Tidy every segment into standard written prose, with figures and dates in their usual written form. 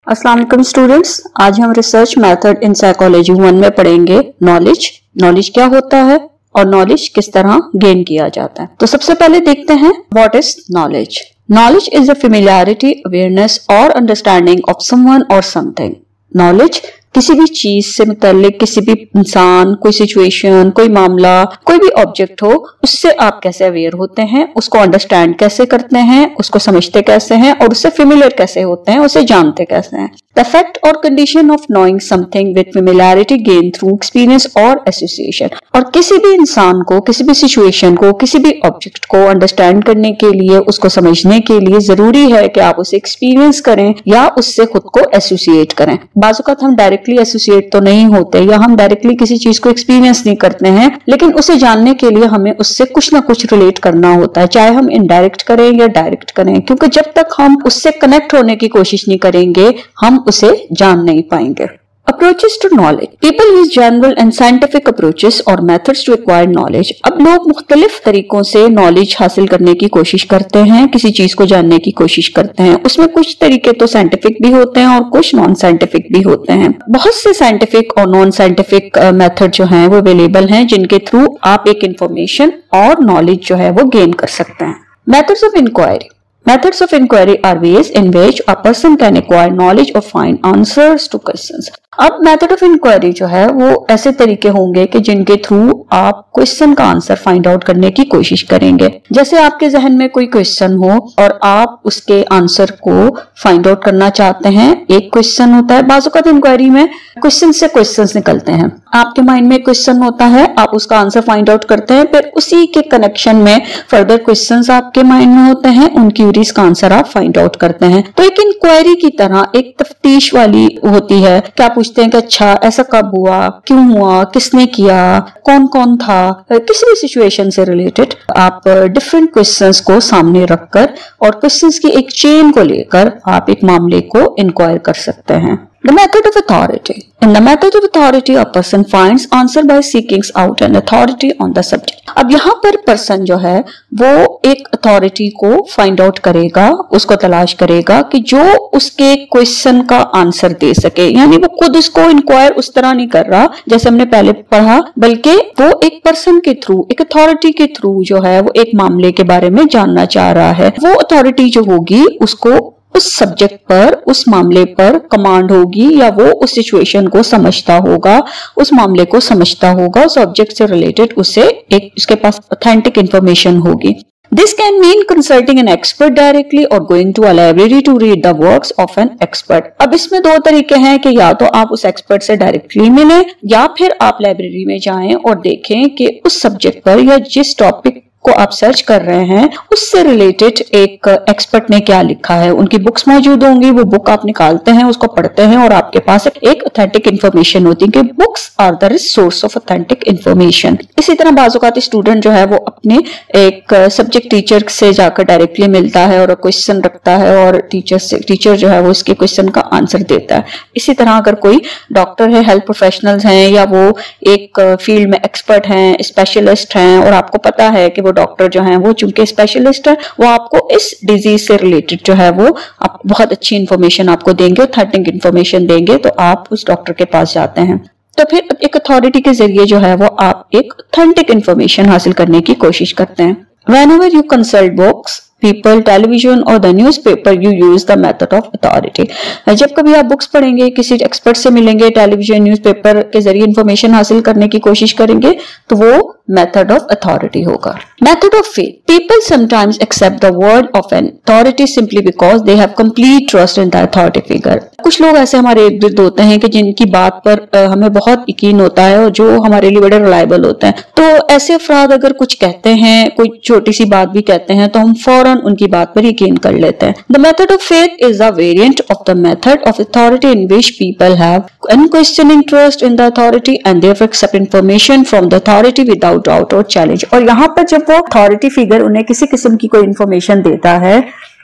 अस्सलाम वालेकुम स्टूडेंट्स, आज हम रिसर्च मेथड इन साइकोलॉजी 1 में पढ़ेंगे नॉलेज क्या होता है और नॉलेज किस तरह गेन किया जाता है। तो सबसे पहले देखते हैं what is knowledge. Knowledge is a familiarity, awareness और अंडरस्टैंडिंग ऑफ समवन और समथिंग। नॉलेज किसी भी चीज से मुताल्लिक, किसी भी इंसान, कोई सिचुएशन, कोई मामला, कोई भी ऑब्जेक्ट हो, उससे आप कैसे अवेयर होते हैं, उसको अंडरस्टैंड कैसे करते हैं, उसको समझते कैसे हैं और उससे फेमिलियर कैसे होते हैं, उसे जानते कैसे हैं। द फैक्ट और condition of knowing something with familiarity gain through experience और एसोसिएशन। और किसी भी इंसान को, किसी भी सिचुएशन को, किसी भी ऑब्जेक्ट को अंडरस्टैंड करने के लिए, उसको समझने के लिए जरूरी है कि आप उसे एक्सपीरियंस करें या उससे खुद को एसोसिएट करें। बाज़-औक़ात हम डायरेक्टली एसोसिएट तो नहीं होते या हम डायरेक्टली किसी चीज को एक्सपीरियंस नहीं करते हैं, लेकिन उसे जानने के लिए हमें उससे कुछ ना कुछ रिलेट करना होता है, चाहे हम इनडायरेक्ट करें या डायरेक्ट करें, क्योंकि जब तक हम उससे कनेक्ट होने की कोशिश नहीं करेंगे हम उसे जान नहीं पाएंगे। Approaches to knowledge. People use general and scientific approaches or methods to acquire knowledge. अब लोग मुख्तलिफ तरीकों से नॉलेज हासिल करने की कोशिश करते हैं, किसी चीज को जानने की कोशिश करते हैं। उसमें कुछ तरीके तो साइंटिफिक भी होते हैं और कुछ नॉन साइंटिफिक भी होते हैं। बहुत से साइंटिफिक और नॉन साइंटिफिक मेथड जो हैं वो अवेलेबल हैं, जिनके थ्रू आप एक इंफॉर्मेशन और नॉलेज जो है वो गेन कर सकते हैं। Methods of inquiry. Methods of inquiry are ways in which a person can acquire knowledge or find answers to questions. अब मेथड ऑफ इंक्वायरी जो है वो ऐसे तरीके होंगे कि जिनके थ्रू आप क्वेश्चन का आंसर फाइंड आउट करने की कोशिश करेंगे। जैसे आपके जहन में कोई क्वेश्चन हो और आप उसके आंसर को फाइंड आउट करना चाहते हैं। एक क्वेश्चन होता है, बाज़-औक़ात इंक्वायरी में क्वेश्चन से क्वेश्चंस निकलते हैं। आपके माइंड में क्वेश्चन होता है, आप उसका आंसर फाइंड आउट करते हैं, फिर उसी के कनेक्शन में फर्दर क्वेश्चंस आपके माइंड में होते हैं, उन क्यूरीज का आंसर आप फाइंड आउट करते हैं। तो एक इंक्वायरी की तरह एक तफ्तीश वाली होती है कि आप पूछते हैं कि अच्छा ऐसा कब हुआ, क्यों हुआ, किसने किया, कौन कौन था, किसी भी सिचुएशन से रिलेटेड आप डिफरेंट क्वेश्चंस को सामने रखकर और क्वेश्चंस की एक चेन को लेकर आप एक मामले को इंक्वायर कर सकते हैं। The method of authority. In the method of authority, a person finds answer by seeking out an authority on the subject. अब यहाँ पर पर्सन जो है वो एक अथॉरिटी को फाइंड आउट करेगा, उसको तलाश करेगा कि जो उसके क्वेश्चन का आंसर दे सके। यानी वो खुद उसको इंक्वायर उस तरह नहीं कर रहा जैसे हमने पहले पढ़ा, बल्कि वो एक पर्सन के थ्रू, एक अथॉरिटी के थ्रू जो है वो एक मामले के बारे में जानना चाह रहा है। वो अथॉरिटी जो होगी उसको उस सब्जेक्ट पर, उस मामले पर कमांड होगी या वो उस सिचुएशन को समझता होगा, उस मामले को समझता होगा, उस ऑब्जेक्ट से रिलेटेड उसे एक उसके पास ऑथेंटिक इंफॉर्मेशन होगी। This can mean consulting an expert directly or going to a library to read the works of an expert. अब इसमें दो तरीके हैं कि या तो आप उस एक्सपर्ट से डायरेक्टली मिलें या फिर आप लाइब्रेरी में जाएं और देखें कि उस सब्जेक्ट पर या जिस टॉपिक को आप सर्च कर रहे हैं उससे रिलेटेड एक एक्सपर्ट ने क्या लिखा है। उनकी बुक्स मौजूद होंगी, वो बुक आप निकालते हैं, उसको पढ़ते हैं और आपके पास एक ऑथेंटिक इंफॉर्मेशन होती है कि books are the source of authentic information. इसी तरह बाज़-औक़ात स्टूडेंट जो है वो अपने एक सब्जेक्ट टीचर से जाकर डायरेक्टली मिलता है और क्वेश्चन रखता है और टीचर जो है वो उसके क्वेश्चन का आंसर देता है। इसी तरह अगर कोई डॉक्टर है, हेल्थ प्रोफेशनल्स हैं या वो एक फील्ड में एक्सपर्ट हैं, स्पेशलिस्ट हैं और आपको पता है कि डॉक्टर जो हैं वो चूंकि स्पेशलिस्ट है, वो आपको इस डिजीज से रिलेटेड जो है वो आप बहुत अच्छी इंफॉर्मेशन आपको देंगे, ऑथेंटिक इंफॉर्मेशन देंगे, तो आप उस डॉक्टर के पास जाते हैं। तो फिर एक अथॉरिटी के जरिए जो है वो आप एक ऑथेंटिक इंफॉर्मेशन हासिल करने की कोशिश करते हैं। Whenever you consult books, people, television or the newspaper, you use the method of authority. जब कभी आप बुक्स पढ़ेंगे, किसी एक्सपर्ट से मिलेंगे, टेलीविजन, न्यूज़पेपर के जरिए इंफॉर्मेशन हासिल करने की कोशिश करेंगे, तो वो मेथड ऑफ अथॉरिटी होगा। Method of faith. People sometimes accept the word of an authority simply because they have complete trust in the authority figure. कुछ लोग ऐसे हमारे इर्द गिर्द होते हैं कि जिनकी बात पर हमें बहुत यकीन होता है और जो हमारे लिए बड़े रिलायबल होते हैं। तो ऐसे अफराद अगर कुछ कहते हैं, कोई छोटी सी बात भी कहते हैं, तो हम फौरन उनकी बात पर यकीन कर लेते हैं। The method of faith is a variant of the method of authority in which people have unquestioning trust in the authority and therefore accept information from the authority without doubt or challenge. और यहाँ पर जब वो authority figure उन्हें किसी किस्म की कोई इंफॉर्मेशन देता है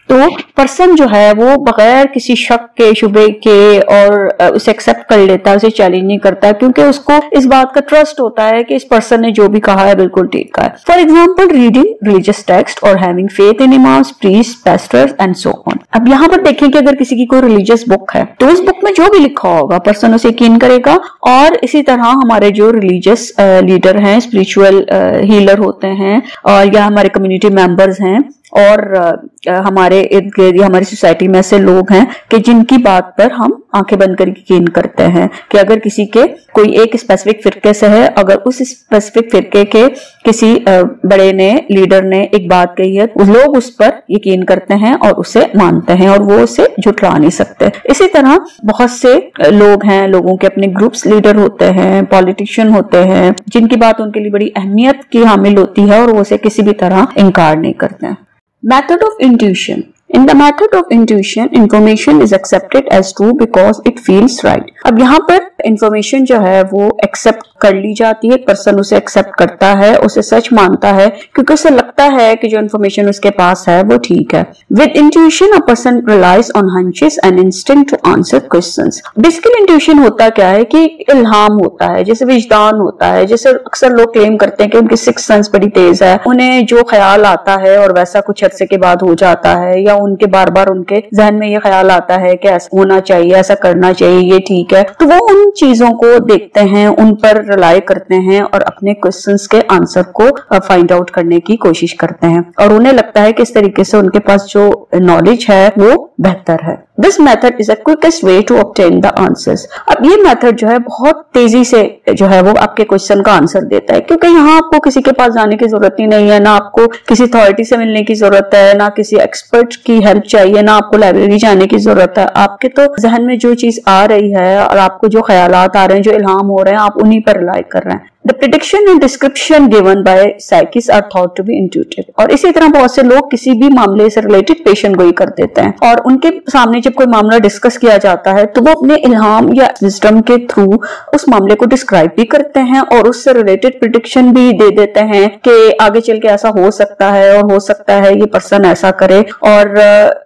तो पर्सन जो है वो बगैर किसी शक के, शुबे के और उसे एक्सेप्ट कर लेता है, उसे चैलेंज नहीं करता, क्योंकि उसको इस बात का ट्रस्ट होता है कि इस पर्सन ने जो भी कहा है बिल्कुल ठीक है। For example reading religious text और having faith in imams, priest, pastors and so on. अब यहाँ पर देखें कि अगर किसी की कोई रिलीजियस बुक है तो उस बुक में जो भी लिखा होगा पर्सन उसे यकीन करेगा। और इसी तरह हमारे जो रिलीजियस लीडर हैं, स्पिरिचुअल हीलर होते हैं, और या हमारे कम्युनिटी मेंबर्स हैं, और हमारे इर्द गिर्द हमारी सोसाइटी में ऐसे लोग हैं कि जिनकी बात पर हम आंखें बंद करके यकीन करते हैं कि अगर किसी के कोई एक स्पेसिफिक फिरके से है, अगर उस स्पेसिफिक फिरके के किसी बड़े ने, लीडर ने एक बात कही है, लोग उस पर यकीन करते हैं और उसे मानते हैं और वो उसे झुठला नहीं सकते। इसी तरह बहुत से लोग हैं, लोगों के अपने ग्रुप्स लीडर होते हैं, पॉलिटिशियन होते हैं, जिनकी बात उनके लिए बड़ी अहमियत की हामिल होती है और वो उसे किसी भी तरह इनकार नहीं करते हैं। Method of intuition. In the method of intuition, information is accepted as true because it feels right. अब यहाँ पर इंफॉर्मेशन जो है वो एक्सेप्ट कर ली जाती है, पर्सन उसे एक्सेप्ट करता है, उसे सच मानता है क्योंकि उसे लगता है कि जो इंफॉर्मेशन उसके पास है वो ठीक है। With intuition, a person relies on hunches and instinct to answer questions. Basically intuition होता क्या है कि इल्हाम होता है, जैसे विजदान होता है, जैसे अक्सर लोग क्लेम करते हैं कि उनकी सिक्स सेंस बड़ी तेज है, उन्हें जो ख्याल आता है और वैसा कुछ अरसे के बाद हो जाता है, या उनके बार बार उनके जहन में ये ख्याल आता है कि ऐसा होना चाहिए, ऐसा करना चाहिए, ये ठीक है, तो वो उन चीजों को देखते हैं, उन पर रिलाई करते हैं और अपने क्वेश्चंस के आंसर को फाइंड आउट करने की कोशिश करते हैं, और उन्हें लगता है कि इस तरीके से उनके पास जो नॉलेज है वो बेहतर है। This method is the quickest way to obtain the answers. अब ये मेथड जो है बहुत तेजी से जो है वो आपके क्वेश्चन का आंसर देता है, क्योंकि यहाँ आपको किसी के पास जाने की जरूरत ही नहीं है, ना आपको किसी अथॉरिटी से मिलने की जरूरत है, ना किसी एक्सपर्ट की हेल्प चाहिए, ना आपको लाइब्रेरी जाने की जरूरत है। आपके तो जहन में जो चीज आ रही है और आपको जो ख्यालात आ रहे हैं, जो इल्हाम हो रहे हैं, आप उन्हीं पर रिलाई कर रहे हैं। The prediction and description given by psychics are thought to be intuitive. और इसी तरह बहुत से लोग किसी भी मामले से रिलेटेड पेशेंट गोई कर देते हैं, और उनके सामने जब कोई मामला डिस्कस किया जाता है तो वो अपने इल्हाम या विजडम के थ्रू उस मामले को डिस्क्राइब भी करते हैं और उससे रिलेटेड प्रिडिक्शन भी दे देते हैं कि आगे चल के ऐसा हो सकता है और हो सकता है ये पर्सन ऐसा करे। और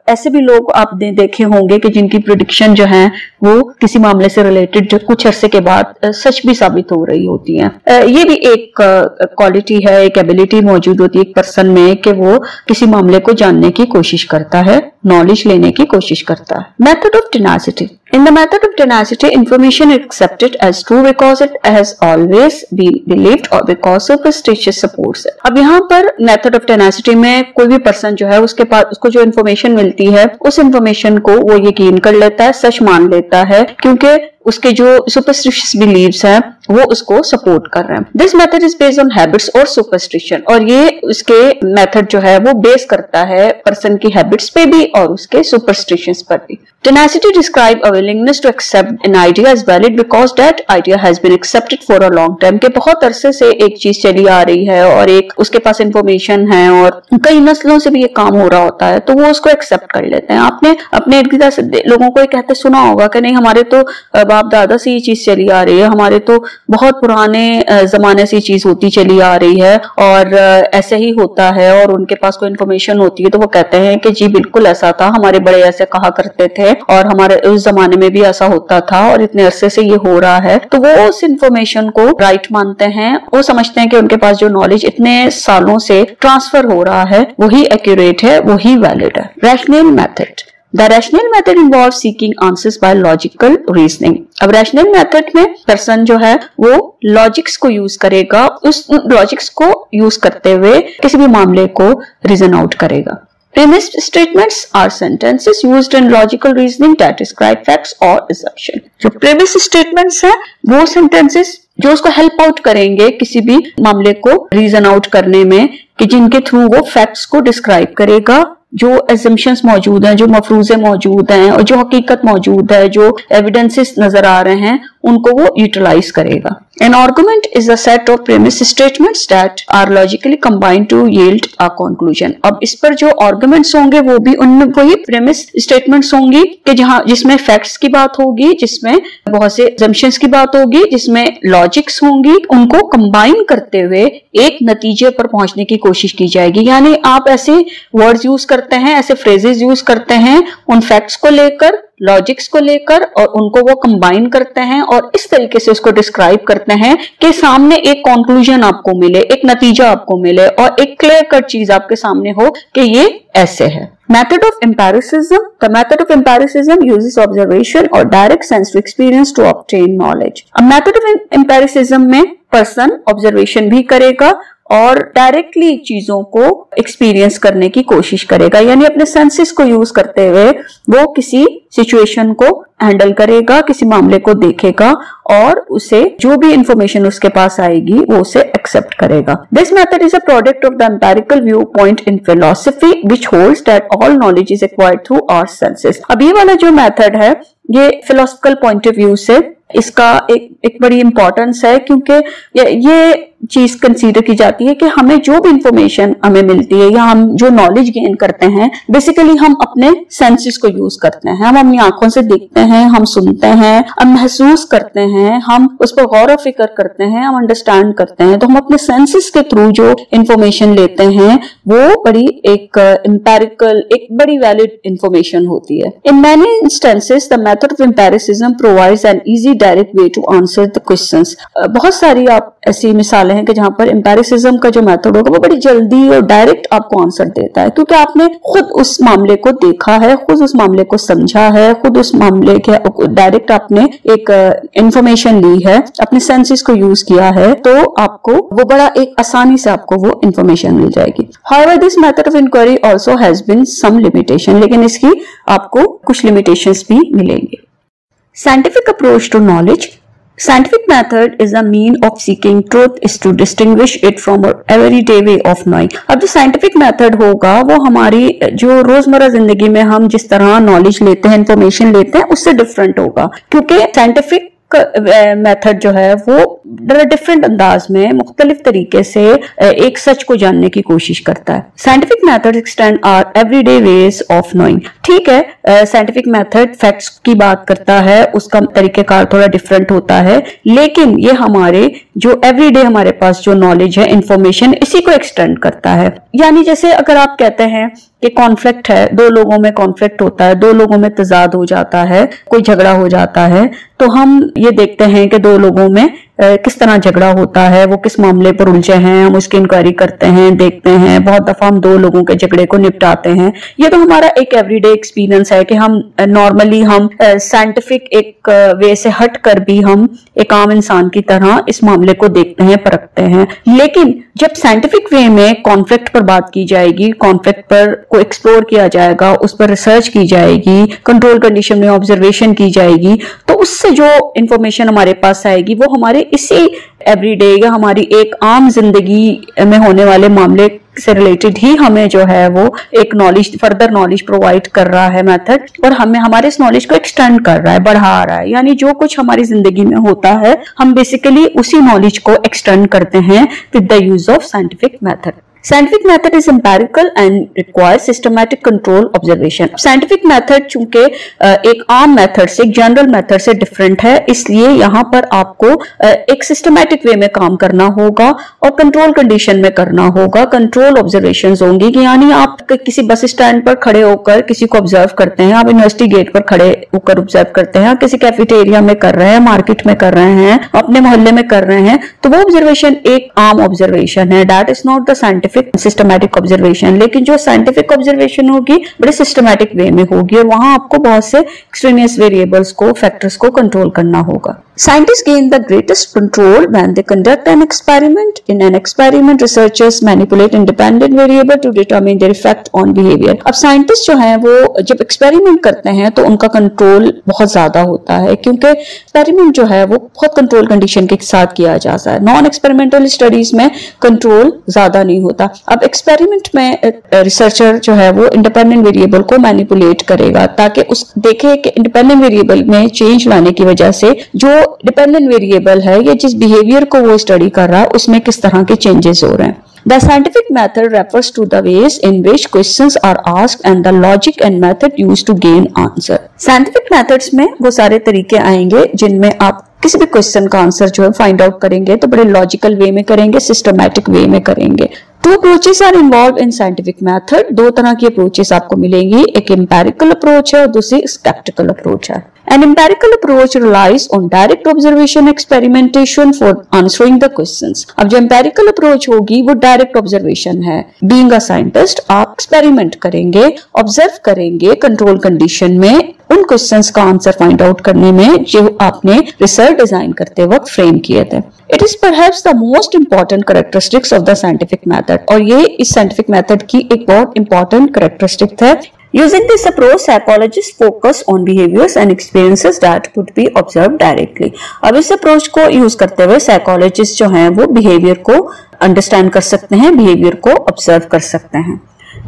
ऐसे भी लोग आपने देखे होंगे कि जिनकी प्रिडिक्शन जो है वो किसी मामले से रिलेटेड जो कुछ अरसे के बाद सच भी साबित हो रही होती है। ये भी एक क्वालिटी है, एक एबिलिटी मौजूद होती है एक पर्सन में कि वो किसी मामले को जानने की कोशिश करता है, नॉलेज लेने की कोशिश करता है। Method of tenacity. In the method of tenacity, information is accepted as true because it has always been believed or because superstitious supports it. अब यहाँ पर मेथड ऑफ टेनासिटी में कोई भी पर्सन जो है उसके पास उसको जो इन्फॉर्मेशन मिलती है उस इन्फॉर्मेशन को वो यकीन कर लेता है, सच मान लेता है, क्योंकि उसके जो सुपरस्टिशियस बिलीव्स हैं वो उसको सपोर्ट कर रहे हैं। This method is based on habits और सुपरस्टिशन, और ये उसके मेथड जो है वो बेस करता है पर्सन की हैबिट्स पे भी और उसके सुपरस्टिशंस पर भी। Tenacity describe a willingness to accept an idea as valid because that idea has been accepted for a long time, कि बहुत अरसे से एक चीज चली आ रही है और एक उसके पास इंफॉर्मेशन है और कई नस्लों से भी ये काम हो रहा होता है, तो वो उसको एक्सेप्ट कर लेते हैं। आपने अपने इर्द गिर्द लोगों को ये कहते सुना होगा कि नहीं हमारे तो बाप दादा से ये चीज चली आ रही है, हमारे तो बहुत पुराने जमाने से ये चीज होती चली आ रही है और ऐसे ही होता है, और उनके पास कोई इन्फॉर्मेशन होती है तो वो कहते हैं कि जी बिल्कुल ऐसा था, हमारे बड़े ऐसे कहा करते थे और हमारे उस जमाने में भी ऐसा होता था और इतने अरसे से ये हो रहा है, तो वो उस इंफॉर्मेशन को राइट मानते हैं। वो समझते हैं कि उनके पास जो नॉलेज इतने सालों से ट्रांसफर हो रहा है वही एक्यूरेट है, वही वैलिड है। Rational method. The rational method involves seeking answers by logical reasoning. अब रैशनल मेथड में पर्सन जो है वो लॉजिक्स को यूज करेगा, उस लॉजिक्स को यूज करते हुए किसी भी मामले को रीजन आउट करेगा। Premise statements are sentences used in logical reasoning that describe facts or assumption. जो premise statements है वो sentences जो उसको हेल्प आउट करेंगे किसी भी मामले को रीजन आउट करने में, कि जिनके थ्रू वो फैक्ट्स को डिस्क्राइब करेगा, जो assumptions मौजूद हैं, जो मफरूजे मौजूद हैं और जो हकीकत मौजूद है, जो एविडेंसेस नजर आ रहे हैं उनको वो यूटिलाइज करेगा। An argument is a set of premise statements that are logically combined to yield a conclusion। अब इस पर जो arguments होंगे वो भी उनमें वही premise statements होंगी कि जिसमें facts की बात होगी, जिसमें बहुत से assumptions की बात होगी, जिसमें logics होंगी, उनको combine करते हुए एक नतीजे पर पहुंचने की कोशिश की जाएगी। यानी आप ऐसे words यूज करते हैं, ऐसे phrases यूज करते हैं उन facts को लेकर, लॉजिक्स को लेकर, और उनको वो कंबाइन करते हैं और इस तरीके से उसको डिस्क्राइब करते हैं कि सामने एक कंक्लूजन आपको मिले, एक नतीजा आपको मिले और एक क्लियर कट चीज आपके सामने हो कि ये ऐसे है। Method of empiricism. The method of empiricism uses observation or direct sensory experience to obtain knowledge। अब method of empiricism में पर्सन ऑब्जर्वेशन भी करेगा और डायरेक्टली चीजों को एक्सपीरियंस करने की कोशिश करेगा, यानी अपने सेंसेस को यूज करते हुए वो किसी सिचुएशन को हैंडल करेगा, किसी मामले को देखेगा और उसे जो भी इंफॉर्मेशन उसके पास आएगी वो उसे एक्सेप्ट करेगा। This method is a product of the empirical view point in philosophy which holds that all knowledge is acquired through our senses. अब ये वाला जो मेथड है ये फिलोसफिकल पॉइंट ऑफ व्यू से इसका एक बड़ी इंपॉर्टेंस है, क्योंकि ये चीज कंसीडर की जाती है कि हमें जो भी इंफॉर्मेशन हमें मिलती है या हम जो नॉलेज गेन करते हैं बेसिकली हम अपने सेंसेस को यूज करते हैं। हम अपनी आंखों से देखते हैं, हम सुनते हैं, हम महसूस करते हैं, हम उस पर गौर फिक्र करते हैं, हम अंडरस्टैंड करते हैं। तो हम अपने सेंसेस के थ्रू जो इंफॉर्मेशन लेते हैं वो बड़ी एक एम्पिरिकल, एक बड़ी वैलिड इंफॉर्मेशन होती है। In many instances the method of empiricism provides an easy direct way to answer the questions. बहुत सारी आप ऐसी मिसालें हैं कि जहां पर एम्पिरिसिज्म का जो मेथड होगा वो बड़ी जल्दी और डायरेक्ट आपको आंसर देता है, क्योंकि आपने खुद उस मामले को देखा है, खुद उस मामले को समझा है, खुद उस मामले के डायरेक्ट आपने एक इंफॉर्मेशन ली है, अपने सेंसेस को यूज किया है, तो आपको वो बड़ा एक आसानी से आपको वो इंफॉर्मेशन मिल जाएगी। However, this method of inquiry also has been some limitation, लेकिन इसकी आपको कुछ लिमिटेशंस भी मिलेंगे। Scientific approach to knowledge. Scientific method is a mean of seeking truth is to distinguish it from our everyday way of knowing। अब जो scientific method होगा वो हमारी जो रोजमर्रा जिंदगी में हम जिस तरह नॉलेज लेते हैं, इंफॉर्मेशन लेते हैं, उससे डिफरेंट होगा, क्योंकि साइंटिफिक मेथड जो है वो डिफरेंट अंदाज में मुख्तलिफ तरीके से एक सच को जानने की कोशिश करता है। Scientific method extend our everyday ways of knowing. ठीक है, साइंटिफिक मेथड फैक्ट्स की बात करता है, उसका तरीकेकार थोड़ा डिफरेंट होता है, लेकिन ये हमारे जो एवरीडे हमारे पास जो नॉलेज है, इंफॉर्मेशन, इसी को एक्सटेंड करता है। यानी जैसे अगर आप कहते हैं कि कॉन्फ्लिक्ट है, दो लोगों में कॉन्फ्लिक्ट होता है, दो लोगों में तजाद हो जाता है, कोई झगड़ा हो जाता है, तो हम ये देखते हैं कि दो लोगों में किस तरह झगड़ा होता है, वो किस मामले पर उलझे हैं, हम उसकी इंक्वायरी करते हैं, देखते हैं, बहुत दफा हम दो लोगों के झगड़े को निपटाते हैं। ये तो हमारा एक एवरीडे एक्सपीरियंस है कि हम नॉर्मली हम साइंटिफिक एक वे से हट कर भी हम एक आम इंसान की तरह इस मामले को देखते हैं, परखते हैं। लेकिन जब साइंटिफिक वे में कॉन्फ्लिक्ट पर बात की जाएगी, कॉन्फ्लिक्ट पर को एक्सप्लोर किया जाएगा, उस पर रिसर्च की जाएगी, कंट्रोल कंडीशन में ऑब्जर्वेशन की जाएगी, तो उससे जो इंफॉर्मेशन हमारे पास आएगी वो हमारे इसी एवरीडे या हमारी एक आम जिंदगी में होने वाले मामले से रिलेटेड ही हमें जो है वो एक नॉलेज, फर्दर नॉलेज प्रोवाइड कर रहा है मेथड, और हमें हमारे इस नॉलेज को एक्सटेंड कर रहा है, बढ़ा रहा है। यानी जो कुछ हमारी जिंदगी में होता है हम बेसिकली उसी नॉलेज को एक्सटेंड करते हैं with the use of scientific method. Scientific method is empirical and requires systematic control observation। Scientific method चूंकि एक आम मेथड से, एक जनरल मेथड से डिफरेंट है, इसलिए यहाँ पर आपको एक सिस्टमैटिक वे में काम करना होगा और कंट्रोल कंडीशन में करना होगा। कंट्रोल ऑब्जर्वेशंस होंगी कि यानी आप किसी बस स्टैंड पर खड़े होकर किसी को ऑब्जर्व करते हैं, आप यूनिवर्सिटी गेट पर खड़े होकर ऑब्जर्व करते हैं, किसी कैफेटेरिया में कर रहे हैं, मार्केट में कर रहे हैं, अपने मोहल्ले में कर रहे हैं, तो वो ऑब्जर्वेशन एक आम ऑब्जर्वेशन है, that is not the scientific systematic observation. लेकिन जो साइंटिफिक ऑब्जर्वेशन होगी बड़े सिस्टमैटिक वे में होगी और वहां आपको बहुत से एक्सट्रेनियस वेरिएबल्स को, फैक्टर्स को कंट्रोल करना होगा। Scientists gain the greatest control when they conduct an experiment. In an experiment, researchers manipulate independent variable to determine their effect on behavior। अब साइंटिस्ट जो हैं वो जब एक्सपेरिमेंट करते हैं तो उनका कंट्रोल बहुत ज्यादा होता है, क्योंकि एक्सपेरिमेंट जो है वो बहुत कंट्रोल कंडीशन के साथ किया जाता है। नॉन एक्सपेरिमेंटल स्टडीज में कंट्रोल ज्यादा नहीं होता। अब एक्सपेरिमेंट में रिसर्चर जो है वो इंडिपेंडेंट वेरिएबल को मैनिपुलेट करेगा ताकि उस देखे कि इंडिपेंडेंट वेरिएबल में चेंज लाने की वजह से जो डिपेंडेंट वेरिएबल है या जिस बिहेवियर को वो स्टडी कर रहा है उसमें किस तरह के चेंजेस हो रहे हैं। The scientific method refers to the ways in which questions are asked and the logic and method used to gain answer. Scientific methods में वो सारे तरीके आएंगे जिनमें आप किसी भी क्वेश्चन का आंसर जो है फाइंड आउट करेंगे तो बड़े लॉजिकल वे में करेंगे, सिस्टमैटिक वे में करेंगे। Two approaches are involve in scientific method. दो तरह की अप्रोचेस आपको मिलेंगी, एक एम्पेरिकल अप्रोच है और दूसरी स्केप्टिकल अप्रोच है। An empirical approach relies on direct observation experimentation for answering the questions. अब जो empirical approach होगी वो direct observation है। Being a scientist आप experiment करेंगे, observe करेंगे control condition में उन questions का answer find out करने में जो आपने research design करते वक्त frame किए थे। It is perhaps the most important characteristics of the scientific method और ये इस scientific method की एक बहुत important characteristic है। Using this approach, psychologists focus on behaviors and experiences that could be observed directly. अब इस अप्रोच को यूज करते हुए साइकोलॉजिस्ट जो हैं वो बिहेवियर को अंडरस्टैंड कर सकते हैं, बिहेवियर को ऑब्जर्व कर सकते हैं।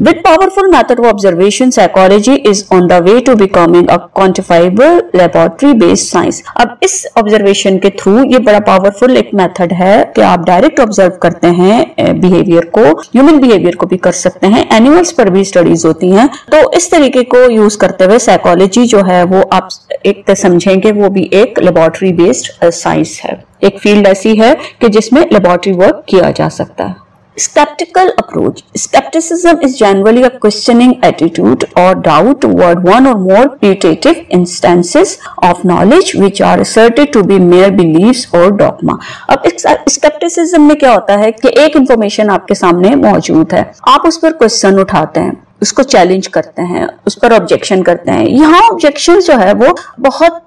With powerful method of observation, psychology is on the way to becoming a quantifiable laboratory-based science. अब इस observation के थ्रू ये बड़ा powerful एक मेथड है कि आप डायरेक्ट ऑब्जर्व करते हैं बिहेवियर को, ह्यूमन बिहेवियर को भी कर सकते हैं, एनिमल्स पर भी स्टडीज होती हैं। तो इस तरीके को यूज करते हुए साइकोलॉजी जो है वो आप एक तरह समझेंगे वो भी एक लेबोरेटरी बेस्ड साइंस है, एक फील्ड ऐसी है कि जिसमें लेबोरेटरी वर्क किया जा सकता है। Skeptical approach. Skepticism is generally a questioning attitude or doubt toward one or more putative instances of knowledge which are asserted to be mere beliefs or dogma. अब skepticism में क्या होता है कि एक इंफॉर्मेशन आपके सामने मौजूद है, आप उस पर क्वेश्चन उठाते हैं, उसको चैलेंज करते हैं, उस पर ऑब्जेक्शन करते हैं। यहाँ ऑब्जेक्शन जो है वो बहुत,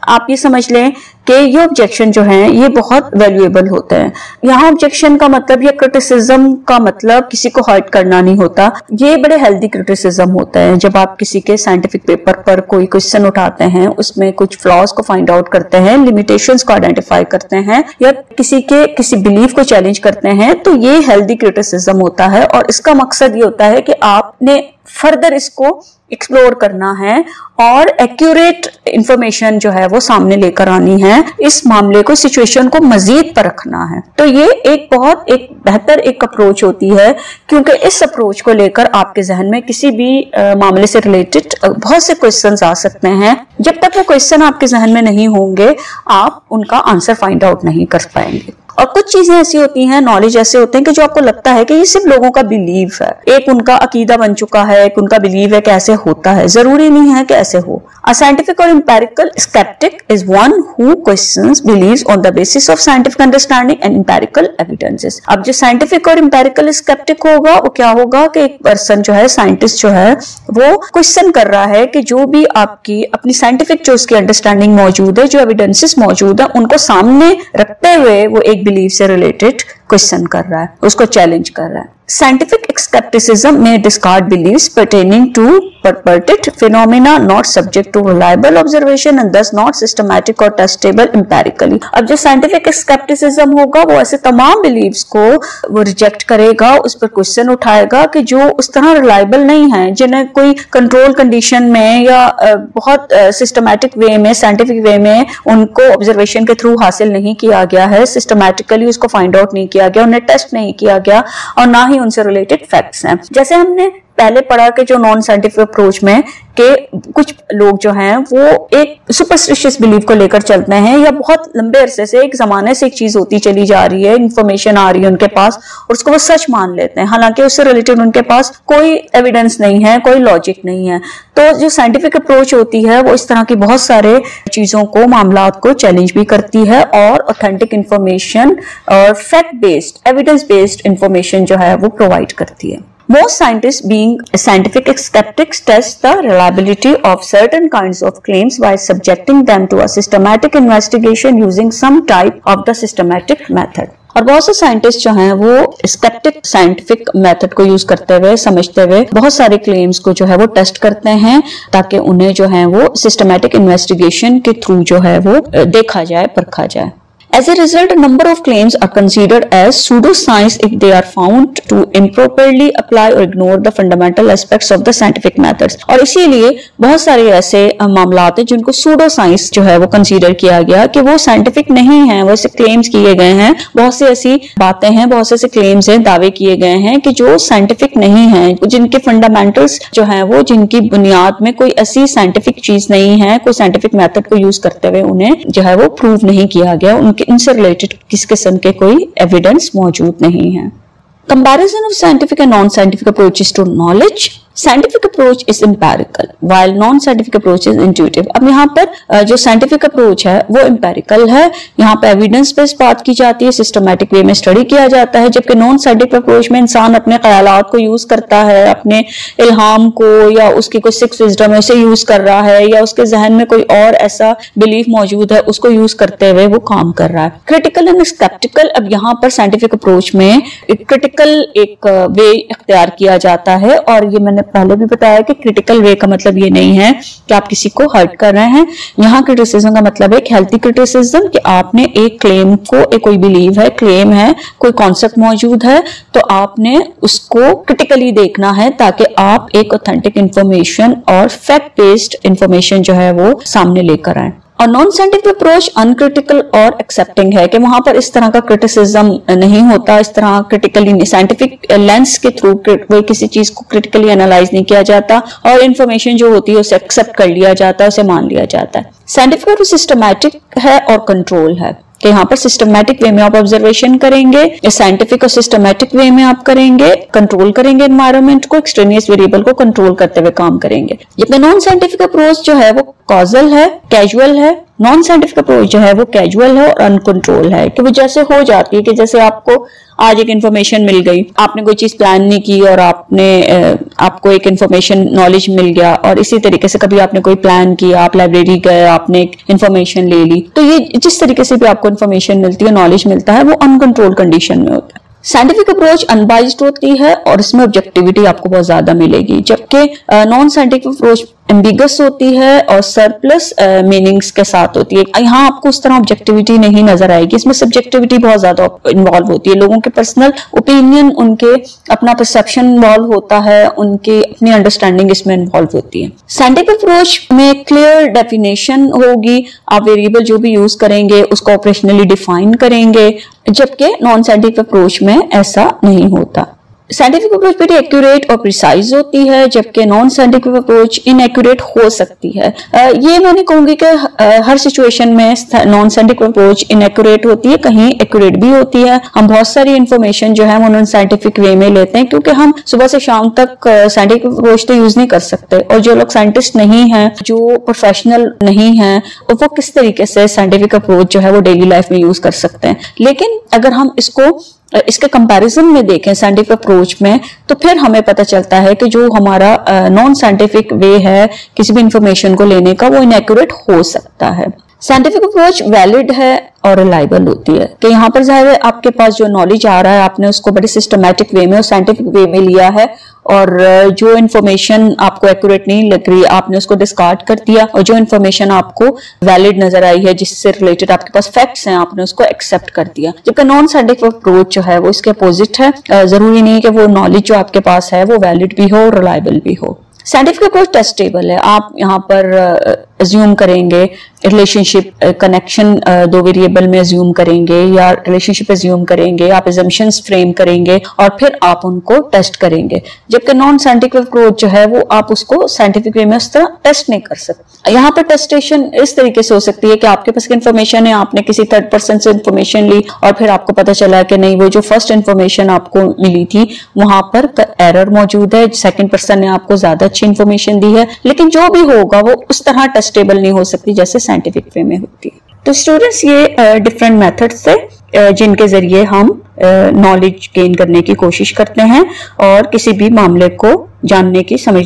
आप ये समझ लें कि ये ऑब्जेक्शन जो है ये बहुत वैल्यूएबल होते हैं। यहाँ ऑब्जेक्शन का मतलब या क्रिटिसिज्म का मतलब किसी को हर्ट करना नहीं होता, ये बड़े हेल्दी क्रिटिसिज्म होता है। जब आप किसी के साइंटिफिक पेपर पर कोई क्वेश्चन उठाते हैं, उसमें कुछ फ्लॉज को फाइंड आउट करते हैं, लिमिटेशंस को आइडेंटिफाई करते हैं या किसी बिलीफ को चैलेंज करते हैं, तो ये हेल्दी क्रिटिसिज्म होता है। और इसका मकसद ये होता है कि आपने फर्दर इसको एक्सप्लोर करना है और एक्यूरेट इंफॉर्मेशन जो है वो सामने लेकर आनी है, इस मामले को, सिचुएशन को मजीद परखना है। तो ये एक बहुत एक बेहतर एक अप्रोच होती है, क्योंकि इस अप्रोच को लेकर आपके जहन में किसी भी मामले से रिलेटेड बहुत से क्वेश्चंस आ सकते हैं। जब तक वो क्वेश्चन आपके जहन में नहीं होंगे आप उनका आंसर फाइंड आउट नहीं कर पाएंगे। और कुछ चीजें ऐसी होती हैं, नॉलेज ऐसे होते हैं कि जो आपको लगता है कि ये सिर्फ लोगों का बिलीव है, एक उनका अकीदा बन चुका है, एक उनका बिलीव है कि ऐसे होता है, जरूरी नहीं है कि ऐसे हो। A scientific or empirical skeptic is one who questions beliefs on the basis of scientific understanding and empirical evidences. अब जो scientific और empirical skeptic होगा वो क्या होगा कि एक पर्सन जो है, साइंटिस्ट जो है, वो क्वेश्चन कर रहा है कि जो भी आपकी अपनी साइंटिफिक जो उसकी अंडरस्टैंडिंग मौजूद है, जो एविडेंसेस मौजूद है, उनको सामने रखते हुए वो एक बिलीफ से रिलेटेड क्वेश्चन कर रहा है, उसको चैलेंज कर रहा है। Scientific skepticism may discard beliefs pertaining to purported phenomena not subject to reliable observation and thus not systematic or testable empirically. अब जो scientific skepticism होगा वो ऐसे तमाम beliefs को वो रिजेक्ट करेगा, उस पर क्वेश्चन उठाएगा कि जो उस तरह रिलायबल नहीं है, जिन्हें कोई कंट्रोल कंडीशन में या बहुत सिस्टमैटिक वे में, साइंटिफिक वे में उनको ऑब्जर्वेशन के थ्रू हासिल नहीं किया गया है, सिस्टमैटिकली उसको फाइंड आउट नहीं किया गया, उन्हें टेस्ट नहीं किया गया और ना ही उनसे रिलेटेड फैक्ट्स हैं। जैसे हमने पहले पढ़ा कि जो नॉन साइंटिफिक अप्रोच में कि कुछ लोग जो हैं वो एक सुपरस्टिशियस बिलीफ को लेकर चलते हैं, या बहुत लंबे अरसे से एक जमाने से एक चीज होती चली जा रही है, इंफॉर्मेशन आ रही है उनके पास और उसको वो सच मान लेते हैं, हालांकि उससे रिलेटेड उनके पास कोई एविडेंस नहीं है, कोई लॉजिक नहीं है। तो जो साइंटिफिक अप्रोच होती है वो इस तरह की बहुत सारे चीजों को, मामलात को चैलेंज भी करती है और ऑथेंटिक इंफॉर्मेशन और fact based, evidence based information जो है वो प्रोवाइड करती है। Most scientists, being scientific skeptics, test the reliability of certain kinds of claims by subjecting them to a systematic investigation using some type of the systematic method. और बहुत से scientist जो हैं वो स्केप्टिक साइंटिफिक मेथड को use करते हुए, समझते हुए बहुत सारे क्लेम्स को जो है वो टेस्ट करते हैं ताकि उन्हें जो है वो सिस्टमैटिक इन्वेस्टिगेशन के थ्रू जो है वो देखा जाए, परखा जाए। As a result, a number of claims are considered as pseudoscience if they are found to improperly apply or ignore the fundamental aspects of the scientific methods. और इसीलिए बहुत सारे ऐसे मामलात हैं जिनको pseudoscience जो है वो कंसीडर किया गया कि वो साइंटिफिक नहीं है, वो ऐसे क्लेम्स किए गए हैं, बहुत सी ऐसी बातें हैं, बहुत से ऐसे क्लेम्स हैं, दावे किए गए हैं कि जो साइंटिफिक नहीं है, जिनके फंडामेंटल्स जो है वो जिनकी बुनियाद में कोई ऐसी साइंटिफिक चीज नहीं है, कोई साइंटिफिक मेथड को यूज करते हुए उन्हें जो है वो प्रूव नहीं किया गया, इनसे रिलेटेड किस किस्म के कोई एविडेंस मौजूद नहीं है। Comparison of scientific and non-scientific approaches to knowledge. Scientific approach is empirical while non-scientific approach is intuitive. अब यहाँ पर जो scientific approach है वो empirical है, यहाँ पे evidence based बात की जाती है, systematic way में study किया जाता है, जबकि non-scientific approach में इंसान अपने ख्यालात को यूज करता है, अपने इल्हाम को या उसकी कोई सिक्स विजडम है उसे यूज कर रहा है, या उसके जहन में कोई और ऐसा बिलीफ मौजूद है उसको यूज करते हुए वो काम कर रहा है। क्रिटिकल एंड स्केप्टिकल, अब यहाँ पर साइंटिफिक अप्रोच में क्रिटिकल एक वे इख्तियार किया जाता है, और ये मैंने पहले भी बताया कि क्रिटिकल वे का मतलब ये नहीं है कि आप किसी को हर्ट कर रहे हैं। यहाँ क्रिटिसिज्म का मतलब है एक हेल्थी क्रिटिसिज्म, कि आपने एक क्लेम को, एक कोई बिलीव है, क्लेम है, कोई कॉन्सेप्ट मौजूद है, तो आपने उसको क्रिटिकली देखना है ताकि आप एक ऑथेंटिक इंफॉर्मेशन और फैक्ट बेस्ड इंफॉर्मेशन जो है वो सामने लेकर आए। और नॉन साइंटिफिक अप्रोच अनक्रिटिकल और एक्सेप्टिंग है कि वहां पर इस तरह का क्रिटिसिज्म नहीं होता, इस तरह क्रिटिकली साइंटिफिक लेंस के थ्रू वो किसी चीज को क्रिटिकली एनालाइज नहीं किया जाता, और इंफॉर्मेशन जो होती है उसे एक्सेप्ट कर लिया जाता है, उसे मान लिया जाता है। साइंटिफिक और सिस्टमैटिक है और कंट्रोल है कि यहाँ पर सिस्टमैटिक वे में आप ऑब्जर्वेशन करेंगे, या साइंटिफिक और सिस्टमैटिक वे में आप करेंगे, कंट्रोल करेंगे एनवायरनमेंट को, एक्सट्रेनियस वेरिएबल को कंट्रोल करते हुए काम करेंगे। जबकि नॉन साइंटिफिक अप्रोच जो है वो कॉजल है, कैजुअल है। नॉन साइंटिफिक अप्रोच जो है वो कैजुअल है और अनकंट्रोल है, कि वो जैसे हो जाती है कि जैसे आपको आज एक इन्फॉर्मेशन मिल गई, आपने कोई चीज प्लान नहीं की और आपको एक इन्फॉर्मेशन नॉलेज मिल गया, और इसी तरीके से कभी आपने कोई प्लान किया, आप लाइब्रेरी गए, आपने एक इन्फॉर्मेशन ले ली, तो ये जिस तरीके से भी आपको इन्फॉर्मेशन मिलती है, नॉलेज मिलता है, वो अनकंट्रोल कंडीशन में होता है। साइंटिफिक अप्रोच अनबाइज्ड होती है और इसमें ऑब्जेक्टिविटी आपको बहुत ज्यादा मिलेगी, जबकि नॉन साइंटिफिक अप्रोच एम्बिगस होती है और सरप्लस मीनिंग्स के साथ होती है। यहाँ आपको उस तरह ऑब्जेक्टिविटी नहीं नजर आएगी, इसमें सब्जेक्टिविटी बहुत ज्यादा इन्वॉल्व होती है, लोगों के पर्सनल ओपिनियन, उनके अपना परसेप्शन इन्वॉल्व होता है, उनकी अपनी अंडरस्टैंडिंग इसमें इन्वॉल्व होती है। साइंटिफिक अप्रोच में क्लियर डेफिनेशन होगी, आप वेरिएबल जो भी यूज करेंगे उसको ऑपरेशनली डिफाइन करेंगे, जबकि नॉन साइंटिफिक अप्रोच में ऐसा नहीं होता। साइंटिफिक अप्रोच बड़ी एक्यूरेट और प्रिसाइज होती है, जबकि नॉन साइंटिफिक अप्रोच इनएक्यूरेट हो सकती है। ये मैंने कहूंगी कि हर सिचुएशन में नॉन साइंटिफिक अप्रोच इनएक्यूरेट होती है, कहीं एक्यूरेट भी होती है। हम बहुत सारी इंफॉर्मेशन जो है वो नॉन साइंटिफिक वे में लेते हैं, क्योंकि हम सुबह से शाम तक साइंटिफिक अप्रोच तो यूज नहीं कर सकते, और जो लोग साइंटिस्ट नहीं हैं, जो प्रोफेशनल नहीं हैं, वो किस तरीके से साइंटिफिक अप्रोच जो है वो डेली लाइफ में यूज कर सकते हैं। लेकिन अगर हम इसके कंपैरिजन में देखें साइंटिफिक अप्रोच में, तो फिर हमें पता चलता है कि जो हमारा नॉन साइंटिफिक वे है किसी भी इंफॉर्मेशन को लेने का, वो इनएक्यूरेट हो सकता है। साइंटिफिक अप्रोच वैलिड है और रिलायबल होती है, कि यहाँ पर जाहिर है आपके पास जो नॉलेज आ रहा है आपने उसको बड़े सिस्टमैटिक वे में और साइंटिफिक वे में लिया है, और जो इन्फॉर्मेशन आपको एक्यूरेट नहीं लग रही आपने उसको डिस्कार्ड कर दिया, और जो इन्फॉर्मेशन आपको वैलिड नजर आई है, जिससे रिलेटेड आपके पास फैक्ट्स हैं, आपने उसको एक्सेप्ट कर दिया। जबकि नॉन साइंटिफिक अप्रोच जो है वो इसके अपोजिट है, जरूरी नहीं कि वो नॉलेज जो आपके पास है वो वैलिड भी हो और रिलायबल भी हो। साइंटिफिक अप्रोच टेस्टेबल है, आप यहाँ पर अज्यूम करेंगे रिलेशनशिप, कनेक्शन दो वेरिएबल में अज्यूम करेंगे, या रिलेशनशिप अज्यूम करेंगे, आप assumptions फ्रेम करेंगे और फिर आप उनको टेस्ट करेंगे। जबकि नॉन साइंटिफिक अप्रोच जो है वो आप उसको साइंटिफिक वे में उस तरह टेस्ट नहीं कर सकते। यहाँ पर टेस्टेशन इस तरीके से हो सकती है कि आपके पास इन्फॉर्मेशन है, आपने किसी थर्ड पर्सन से इन्फॉर्मेशन ली और फिर आपको पता चला कि नहीं, वो जो फर्स्ट इन्फॉर्मेशन आपको मिली थी वहां पर एरर मौजूद है, सेकंड पर्सन ने आपको ज्यादा अच्छी इन्फॉर्मेशन दी है, लेकिन जो भी होगा वो उस तरह टेस्टेबल नहीं हो सकती जैसे साइंटिफिक वे में होती है। तो स्टूडेंट्स, ये डिफरेंट मेथड्स थे जिनके जरिए हम नॉलेज गेन करने की कोशिश करते हैं और किसी भी मामले को जानने की समझ